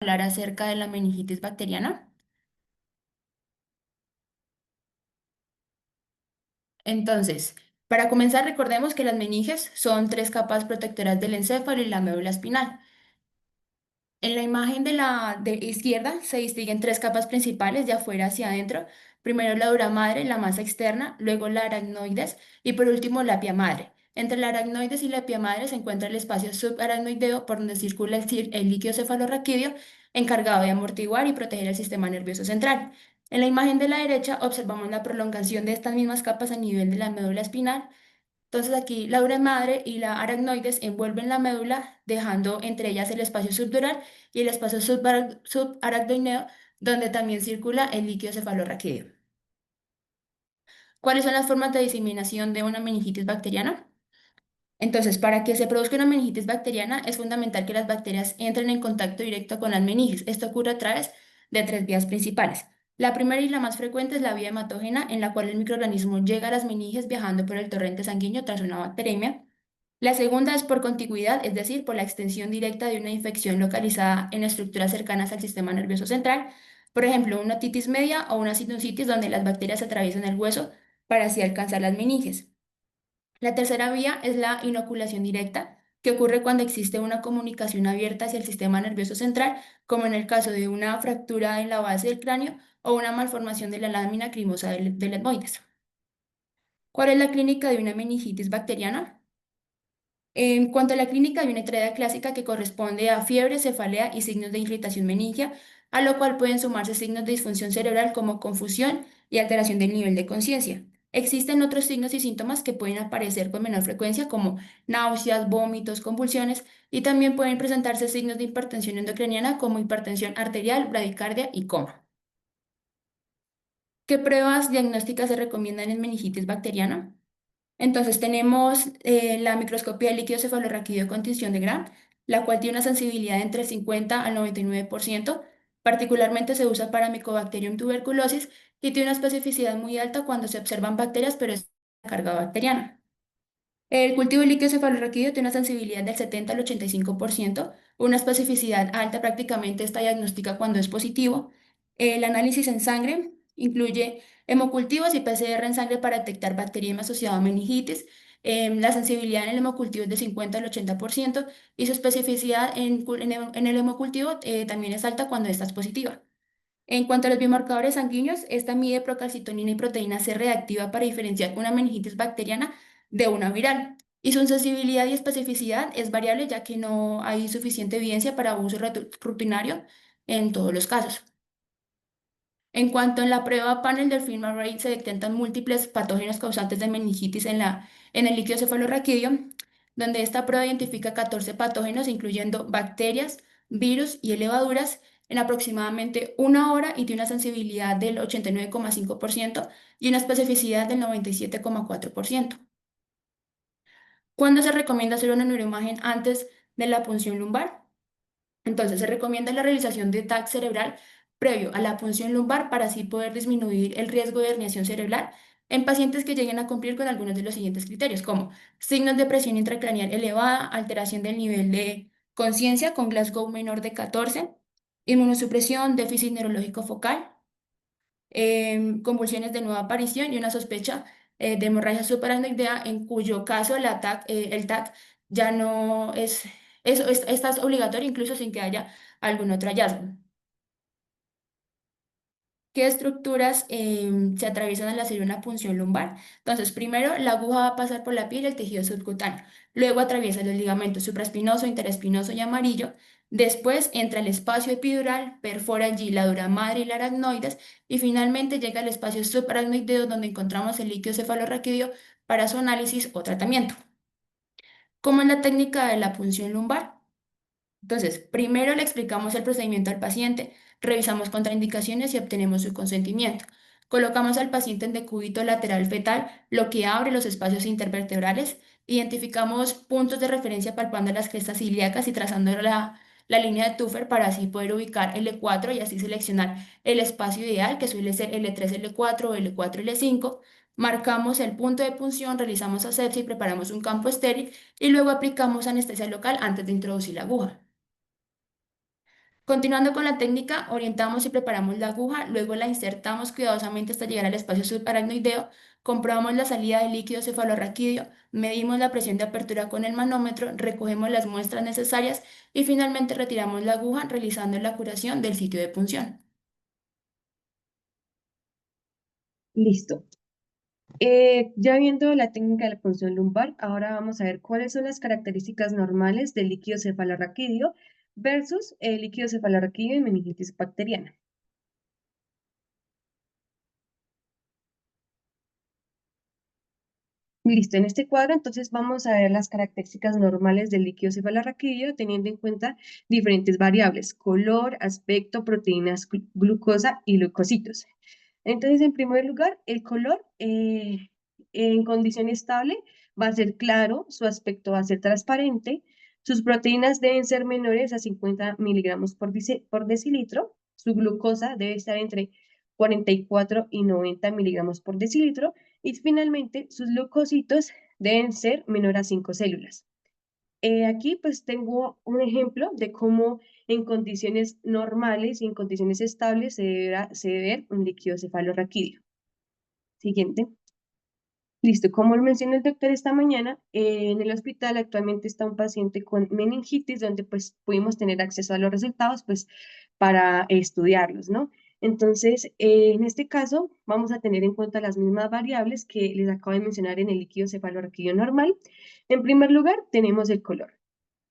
Hablar acerca de la meningitis bacteriana. Entonces, para comenzar, recordemos que las meninges son tres capas protectoras del encéfalo y la médula espinal. En la imagen de la de izquierda se distinguen tres capas principales de afuera hacia adentro. Primero la dura madre, la masa externa, luego la aracnoides y por último la pia madre. Entre la aracnoides y la pia madre se encuentra el espacio subaracnoideo por donde circula el líquido cefalorraquídeo encargado de amortiguar y proteger el sistema nervioso central. En la imagen de la derecha observamos la prolongación de estas mismas capas a nivel de la médula espinal. Entonces aquí la dura madre y la aracnoides envuelven la médula, dejando entre ellas el espacio subdural y el espacio subaracnoideo, donde también circula el líquido cefalorraquídeo. ¿Cuáles son las formas de diseminación de una meningitis bacteriana? Entonces, para que se produzca una meningitis bacteriana es fundamental que las bacterias entren en contacto directo con las meninges. Esto ocurre a través de tres vías principales. La primera y la más frecuente es la vía hematógena, en la cual el microorganismo llega a las meninges viajando por el torrente sanguíneo tras una bacteremia. La segunda es por contigüidad, es decir, por la extensión directa de una infección localizada en estructuras cercanas al sistema nervioso central, por ejemplo, una otitis media o una sinusitis donde las bacterias atraviesan el hueso para así alcanzar las meninges. La tercera vía es la inoculación directa, que ocurre cuando existe una comunicación abierta hacia el sistema nervioso central, como en el caso de una fractura en la base del cráneo o una malformación de la lámina crimosa del etmoides. ¿Cuál es la clínica de una meningitis bacteriana? En cuanto a la clínica, hay una entrada clásica que corresponde a fiebre, cefalea y signos de irritación meningia, a lo cual pueden sumarse signos de disfunción cerebral como confusión y alteración del nivel de conciencia. Existen otros signos y síntomas que pueden aparecer con menor frecuencia, como náuseas, vómitos, convulsiones, y también pueden presentarse signos de hipertensión endocriniana como hipertensión arterial, bradicardia y coma. ¿Qué pruebas diagnósticas se recomiendan en meningitis bacteriana? Entonces tenemos la microscopía de líquido cefalorraquídeo con tinción de Gram, la cual tiene una sensibilidad entre el 50 al 99%. Particularmente se usa para Mycobacterium tuberculosis y tiene una especificidad muy alta cuando se observan bacterias, pero es carga bacteriana. El cultivo de líquido cefalorraquídeo tiene una sensibilidad del 70 al 85%, una especificidad alta, prácticamente está diagnóstica cuando es positivo. El análisis en sangre incluye hemocultivos y PCR en sangre para detectar bacteriemia asociada a meningitis. La sensibilidad en el hemocultivo es de 50 al 80% y su especificidad en el hemocultivo también es alta cuando esta es positiva. En cuanto a los biomarcadores sanguíneos, esta mide procalcitonina y proteína C reactiva para diferenciar una meningitis bacteriana de una viral. Y su sensibilidad y especificidad es variable ya que no hay suficiente evidencia para uso rutinario en todos los casos. En cuanto a la prueba panel del film array, se detectan múltiples patógenos causantes de meningitis en el líquido cefalorraquídeo, donde esta prueba identifica 14 patógenos, incluyendo bacterias, virus y levaduras, en aproximadamente una hora y tiene una sensibilidad del 89,5% y una especificidad del 97,4%. ¿Cuándo se recomienda hacer una neuroimagen antes de la punción lumbar? Entonces, se recomienda la realización de TAC cerebral previo a la punción lumbar para así poder disminuir el riesgo de herniación cerebral en pacientes que lleguen a cumplir con algunos de los siguientes criterios, como signos de presión intracraneal elevada, alteración del nivel de conciencia con Glasgow menor de 14, inmunosupresión, déficit neurológico focal, convulsiones de nueva aparición y una sospecha de hemorragia subaracnoidea, en cuyo caso el TAC ya no es, esta es obligatorio incluso sin que haya algún otro hallazgo. ¿Qué estructuras se atraviesan al hacer una punción lumbar? Entonces, primero la aguja va a pasar por la piel y el tejido subcutáneo. Luego atraviesa los ligamentos supraespinoso, interespinoso y amarillo. Después entra el espacio epidural, perfora allí la dura madre y la aracnoides. Y finalmente llega al espacio subaracnoideo donde encontramos el líquido cefalorraquídeo para su análisis o tratamiento. ¿Cómo es la técnica de la punción lumbar? Entonces, primero le explicamos el procedimiento al paciente, revisamos contraindicaciones y obtenemos su consentimiento. Colocamos al paciente en decúbito lateral fetal, lo que abre los espacios intervertebrales. Identificamos puntos de referencia palpando las crestas ilíacas y trazando la línea de Tuffer para así poder ubicar L4 y así seleccionar el espacio ideal, que suele ser L3, L4 o L4, L5. Marcamos el punto de punción, realizamos asepsia y preparamos un campo estéril y luego aplicamos anestesia local antes de introducir la aguja. Continuando con la técnica, orientamos y preparamos la aguja, luego la insertamos cuidadosamente hasta llegar al espacio subaracnoideo, comprobamos la salida del líquido cefalorraquídeo, medimos la presión de apertura con el manómetro, recogemos las muestras necesarias y finalmente retiramos la aguja realizando la curación del sitio de punción. Listo. Ya viendo la técnica de la punción lumbar, ahora vamos a ver cuáles son las características normales del líquido cefalorraquídeo versus el líquido cefalorraquídeo en meningitis bacteriana. Listo, en este cuadro entonces vamos a ver las características normales del líquido cefalorraquídeo teniendo en cuenta diferentes variables, color, aspecto, proteínas, glucosa y leucocitos. Entonces, en primer lugar, el color en condición estable va a ser claro, su aspecto va a ser transparente, sus proteínas deben ser menores a 50 miligramos por decilitro, su glucosa debe estar entre 44 y 90 miligramos por decilitro y finalmente sus leucocitos deben ser menor a 5 células. Aquí pues tengo un ejemplo de cómo en condiciones normales y en condiciones estables se debe ver un líquido cefalorraquídeo. Siguiente. Listo, como lo mencionó el doctor esta mañana, en el hospital actualmente está un paciente con meningitis donde pues pudimos tener acceso a los resultados pues para estudiarlos, ¿no? Entonces, en este caso vamos a tener en cuenta las mismas variables que les acabo de mencionar en el líquido cefalorraquídeo normal. En primer lugar, tenemos el color.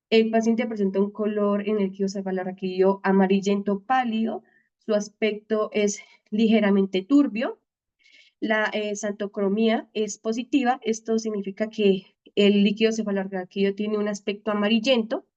El paciente presenta un color en el líquido cefalorraquídeo amarillento pálido, su aspecto es ligeramente turbio. La xantocromía es positiva, esto significa que el líquido cefalorraquídeo tiene un aspecto amarillento.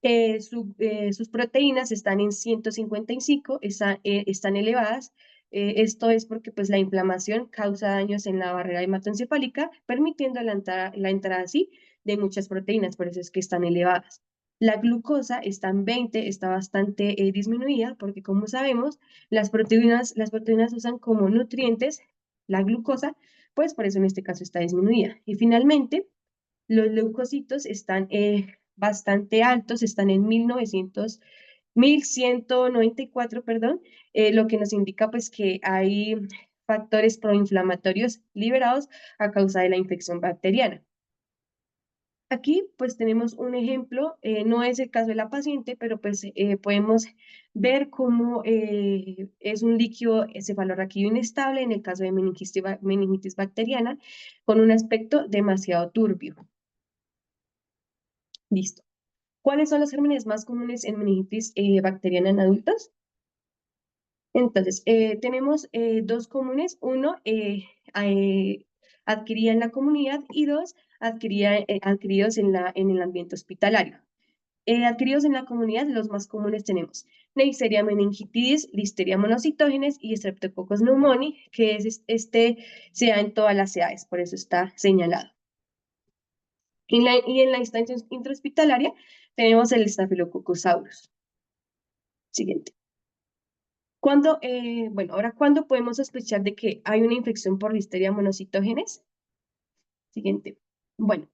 Sus proteínas están en 155, están elevadas. Esto es porque pues, la inflamación causa daños en la barrera hematoencefálica, permitiendo la entrada así de muchas proteínas, por eso es que están elevadas. La glucosa está en 20, está bastante disminuida, porque como sabemos, las proteínas usan como nutrientes la glucosa, pues por eso en este caso está disminuida. Y finalmente, los leucocitos están bastante altos, están en 1194, perdón, lo que nos indica pues que hay factores proinflamatorios liberados a causa de la infección bacteriana. Aquí pues tenemos un ejemplo, no es el caso de la paciente, pero pues podemos ver cómo es un líquido cefalorraquídeo inestable en el caso de meningitis bacteriana con un aspecto demasiado turbio. Listo. ¿Cuáles son los gérmenes más comunes en meningitis bacteriana en adultos? Entonces, tenemos dos comunes. Uno, adquirida en la comunidad y dos, adquiridos en el ambiente hospitalario. Adquiridos en la comunidad, los más comunes tenemos Neisseria meningitidis, Listeria monocytogenes y Streptococcus pneumoniae, que se da en todas las edades, por eso está señalado. Y en la instancia intrahospitalaria tenemos el Staphylococcus aureus. Siguiente. ¿Cuándo podemos sospechar de que hay una infección por Listeria monocytogenes? Siguiente. Bueno,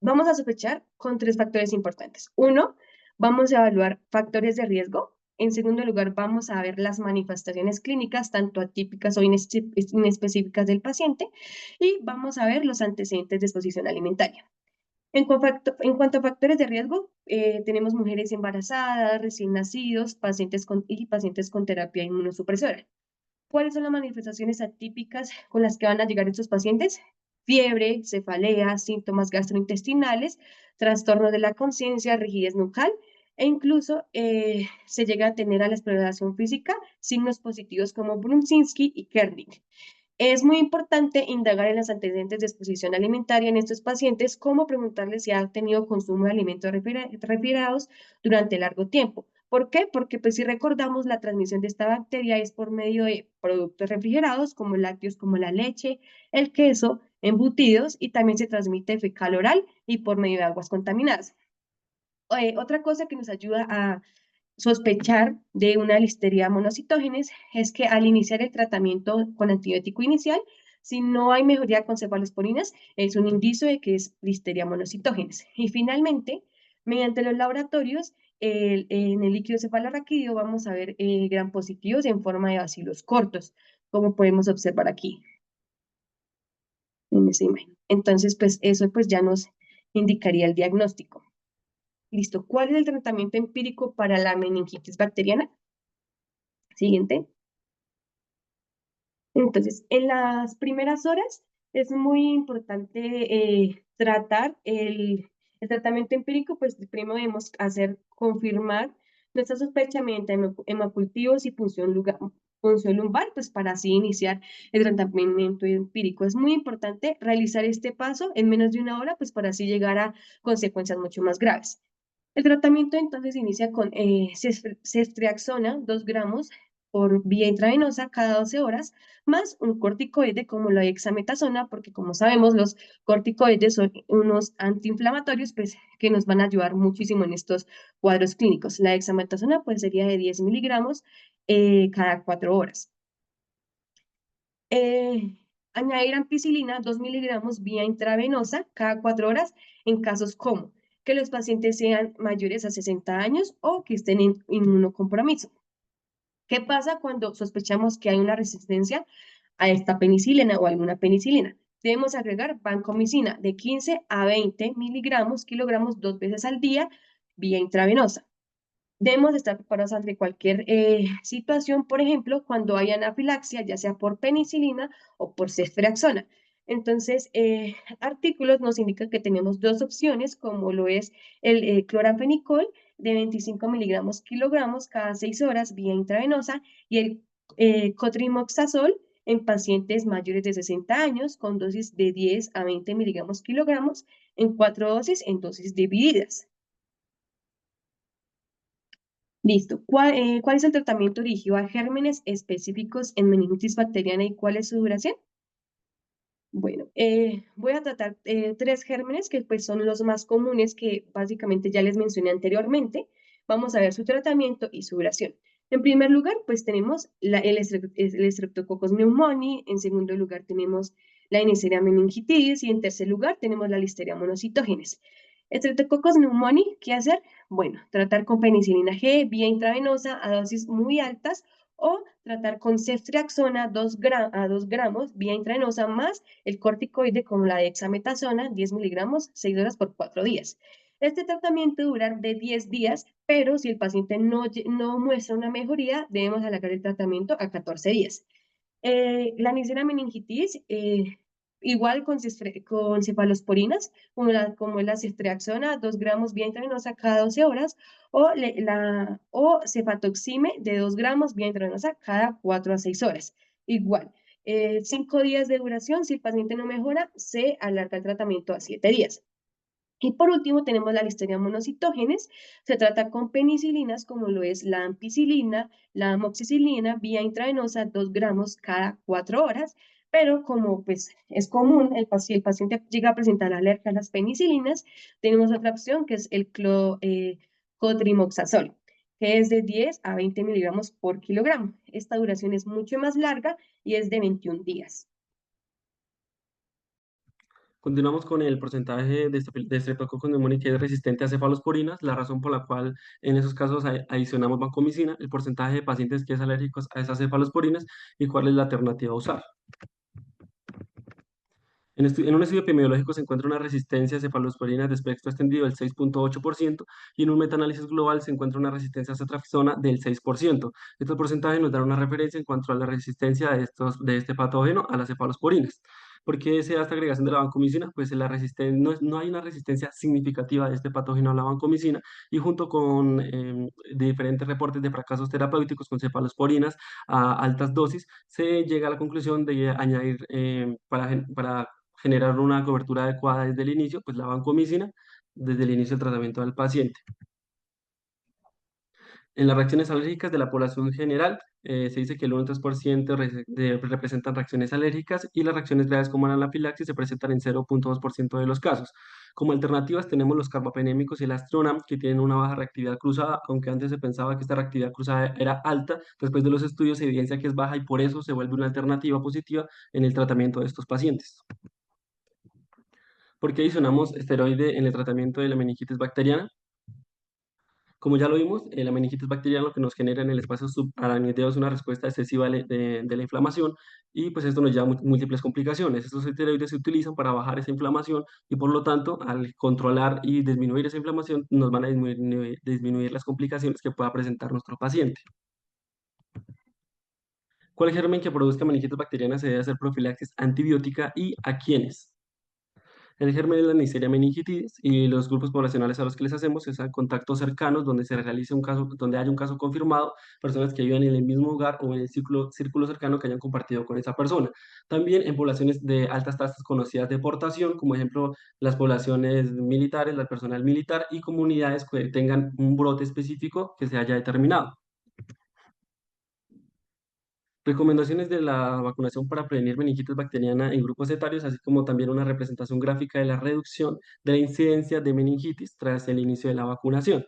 vamos a sospechar con tres factores importantes. Uno, vamos a evaluar factores de riesgo. En segundo lugar, vamos a ver las manifestaciones clínicas, tanto atípicas o inespecíficas del paciente. Y vamos a ver los antecedentes de exposición alimentaria. En cuanto a factores de riesgo, tenemos mujeres embarazadas, recién nacidos, pacientes con terapia inmunosupresora. ¿Cuáles son las manifestaciones atípicas con las que van a llegar estos pacientes? Fiebre, cefalea, síntomas gastrointestinales, trastorno de la conciencia, rigidez nucal e incluso se llega a tener a la exploración física signos positivos como Brunzinski y Kernig. Es muy importante indagar en los antecedentes de exposición alimentaria en estos pacientes, como preguntarles si han tenido consumo de alimentos refrigerados durante largo tiempo. ¿Por qué? Porque pues si recordamos la transmisión de esta bacteria es por medio de productos refrigerados como lácteos como la leche, el queso, embutidos y también se transmite fecal oral y por medio de aguas contaminadas. Otra cosa que nos ayuda a sospechar de una listeria monocitógenes es que al iniciar el tratamiento con antibiótico inicial, si no hay mejoría con cefalosporinas, es un indicio de que es listeria monocitógenes. Y finalmente, mediante los laboratorios, en el líquido cefalorraquídeo vamos a ver gram positivos en forma de bacilos cortos, como podemos observar aquí en esa imagen. Entonces, pues eso pues ya nos indicaría el diagnóstico. Listo. ¿Cuál es el tratamiento empírico para la meningitis bacteriana? Siguiente. Entonces, en las primeras horas es muy importante tratar el tratamiento empírico, pues primero debemos hacer confirmar nuestra sospecha mediante hemocultivos y punción lumbar, pues para así iniciar el tratamiento empírico. Es muy importante realizar este paso en menos de una hora, pues para así llegar a consecuencias mucho más graves. El tratamiento entonces inicia con ceftriaxona, 2 gramos por vía intravenosa cada 12 horas, más un corticoide como la dexametasona, porque como sabemos, los corticoides son unos antiinflamatorios pues, que nos van a ayudar muchísimo en estos cuadros clínicos. La dexametasona pues, sería de 10 miligramos cada 4 horas. Eh, Añadir ampicilina, 2 miligramos vía intravenosa cada 4 horas en casos como que los pacientes sean mayores a 60 años o que estén en inmunocompromiso. ¿Qué pasa cuando sospechamos que hay una resistencia a esta penicilina o alguna penicilina? Debemos agregar vancomicina de 15 a 20 miligramos, kilogramos 2 veces al día vía intravenosa. Debemos estar preparados ante cualquier situación, por ejemplo, cuando hay anafilaxia, ya sea por penicilina o por ceftriaxona. Entonces, artículos nos indican que tenemos dos opciones, como lo es el cloranfenicol de 25 miligramos kilogramos cada 6 horas vía intravenosa y el cotrimoxazol en pacientes mayores de 60 años con dosis de 10 a 20 miligramos kilogramos en 4 dosis en dosis divididas. Listo. ¿Cuál es el tratamiento dirigido a gérmenes específicos en meningitis bacteriana y cuál es su duración? Bueno, voy a tratar 3 gérmenes que pues son los más comunes que básicamente ya les mencioné anteriormente. Vamos a ver su tratamiento y su duración. En primer lugar, pues tenemos el Streptococcus pneumoniae. En segundo lugar, tenemos la Neisseria meningitidis. Y en tercer lugar, tenemos la Listeria monocytogenes. Streptococcus pneumoniae, ¿qué hacer? Bueno, tratar con penicilina G vía intravenosa a dosis muy altas o tratar con ceftriaxona a 2 gramos vía intravenosa más el corticoide como la dexametasona, 10 miligramos, 6 horas por 4 días. Este tratamiento dura de 10 días, pero si el paciente no muestra una mejoría, debemos alargar el tratamiento a 14 días. La Neisseria meningitis, igual con cefalosporinas, como la ceftriaxona, 2 gramos vía intravenosa cada 12 horas, o cefatoxime de 2 gramos vía intravenosa cada 4 a 6 horas. Igual, 5 días de duración, si el paciente no mejora, se alarga el tratamiento a 7 días. Y por último tenemos la Listeria monocytogenes. Se trata con penicilinas como lo es la ampicilina, la amoxicilina, vía intravenosa 2 gramos cada 4 horas. Pero como pues es común, si el paciente llega a presentar alergia a las penicilinas, tenemos otra opción que es el cotrimoxazol, que es de 10 a 20 miligramos por kilogramo. Esta duración es mucho más larga y es de 21 días. Continuamos con el porcentaje de Streptococcus pneumoniae que es resistente a cefalosporinas, la razón por la cual en esos casos adicionamos vancomicina, el porcentaje de pacientes que es alérgicos a esas cefalosporinas y cuál es la alternativa a usar. En un estudio epidemiológico se encuentra una resistencia a cefalosporinas de espectro extendido del 6,8% y en un metaanálisis global se encuentra una resistencia a ceftriaxona del 6%. Estos porcentajes nos dan una referencia en cuanto a la resistencia de este patógeno a las cefalosporinas. ¿Por qué se da esta agregación de la vancomicina? Pues no hay una resistencia significativa de este patógeno a la vancomicina y junto con diferentes reportes de fracasos terapéuticos con cefalosporinas a altas dosis, se llega a la conclusión de añadir para generar una cobertura adecuada desde el inicio, pues la vancomicina desde el inicio del tratamiento del paciente. En las reacciones alérgicas de la población general, se dice que el 1,3% representan reacciones alérgicas y las reacciones graves como la anafilaxis se presentan en 0,2% de los casos. Como alternativas tenemos los carbapenémicos y el astronam que tienen una baja reactividad cruzada, aunque antes se pensaba que esta reactividad cruzada era alta, después de los estudios se evidencia que es baja y por eso se vuelve una alternativa positiva en el tratamiento de estos pacientes. ¿Por qué adicionamos esteroide en el tratamiento de la meningitis bacteriana? Como ya lo vimos, la meningitis bacteriana lo que nos genera en el espacio subarácnido es una respuesta excesiva de la inflamación y pues esto nos lleva a múltiples complicaciones. Estos esteroides se utilizan para bajar esa inflamación y por lo tanto al controlar y disminuir esa inflamación nos van a disminuir las complicaciones que pueda presentar nuestro paciente. ¿Cuál germen que produzca meningitis bacteriana se debe hacer profilaxis antibiótica y a quiénes? El germen es la Neisseria meningitidis y los grupos poblacionales a los que les hacemos es a contactos cercanos donde se realice un caso, donde haya un caso confirmado, personas que vivan en el mismo lugar o en el círculo cercano que hayan compartido con esa persona. También en poblaciones de altas tasas conocidas de portación, como ejemplo las poblaciones militares, la personal militar y comunidades que tengan un brote específico que se haya determinado. Recomendaciones de la vacunación para prevenir meningitis bacteriana en grupos etarios, así como también una representación gráfica de la reducción de la incidencia de meningitis tras el inicio de la vacunación.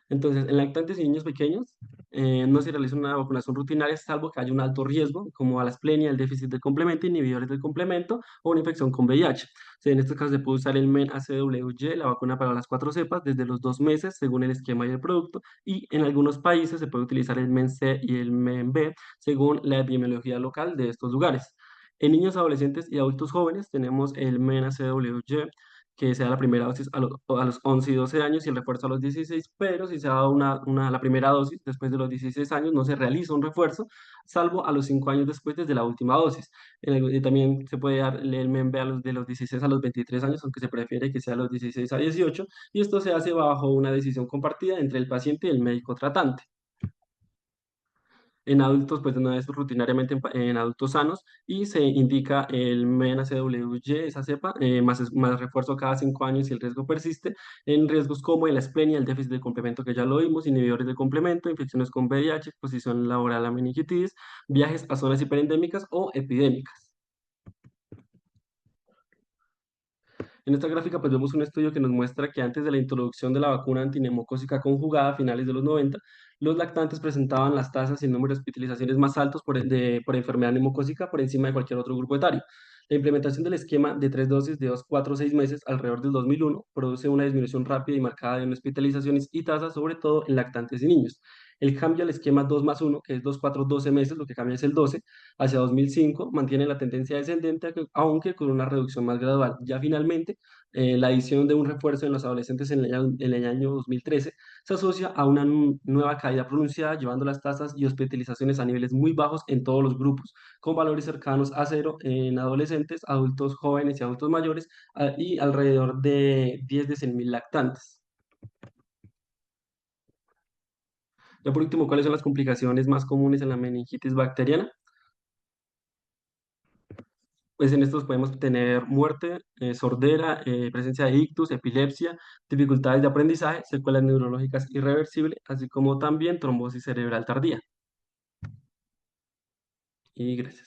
Entonces, en lactantes y niños pequeños no se realiza una vacunación rutinaria salvo que haya un alto riesgo, como alasplenia, el déficit del complemento, inhibidores del complemento o una infección con VIH. O sea, en este caso se puede usar el MEN-ACWY, la vacuna para las 4 cepas, desde los 2 meses, según el esquema y el producto, y en algunos países se puede utilizar el MEN-C y el MEN-B, según la epidemiología local de estos lugares. En niños, adolescentes y adultos jóvenes tenemos el MEN-ACWY, que se da la primera dosis a los 11 y 12 años y el refuerzo a los 16, pero si se ha dado la primera dosis después de los 16 años, no se realiza un refuerzo, salvo a los 5 años después desde la última dosis. Y también se puede dar el MEMB de los 16 a los 23 años, aunque se prefiere que sea a los 16 a 18, y esto se hace bajo una decisión compartida entre el paciente y el médico tratante. En adultos, pues no es rutinariamente en adultos sanos y se indica el MEN-ACWY, esa cepa, más refuerzo cada 5 años si el riesgo persiste, en riesgos como la esplenia, el déficit de complemento que ya lo vimos, inhibidores de complemento, infecciones con VIH, exposición laboral a meningitis, viajes a zonas hiperendémicas o epidémicas. En esta gráfica pues vemos un estudio que nos muestra que antes de la introducción de la vacuna antineumocócica conjugada a finales de los 90, los lactantes presentaban las tasas y el número de hospitalizaciones más altos por enfermedad neumocócica por encima de cualquier otro grupo etario. La implementación del esquema de 3 dosis de 2, 4, 6 meses alrededor del 2001 produce una disminución rápida y marcada de hospitalizaciones y tasas, sobre todo en lactantes y niños. El cambio al esquema 2+1, que es 2, 4, 12 meses, lo que cambia es el 12, hacia 2005, mantiene la tendencia descendente, aunque con una reducción más gradual. Ya finalmente, la adición de un refuerzo en los adolescentes en el año 2013 se asocia a una nueva caída pronunciada, llevando las tasas y hospitalizaciones a niveles muy bajos en todos los grupos, con valores cercanos a cero en adolescentes, adultos jóvenes y adultos mayores, y alrededor de 10 de 100.000 lactantes. Ya por último, ¿cuáles son las complicaciones más comunes en la meningitis bacteriana? Pues en estos podemos tener muerte, sordera, presencia de ictus, epilepsia, dificultades de aprendizaje, secuelas neurológicas irreversibles, así como también trombosis cerebral tardía. Y gracias.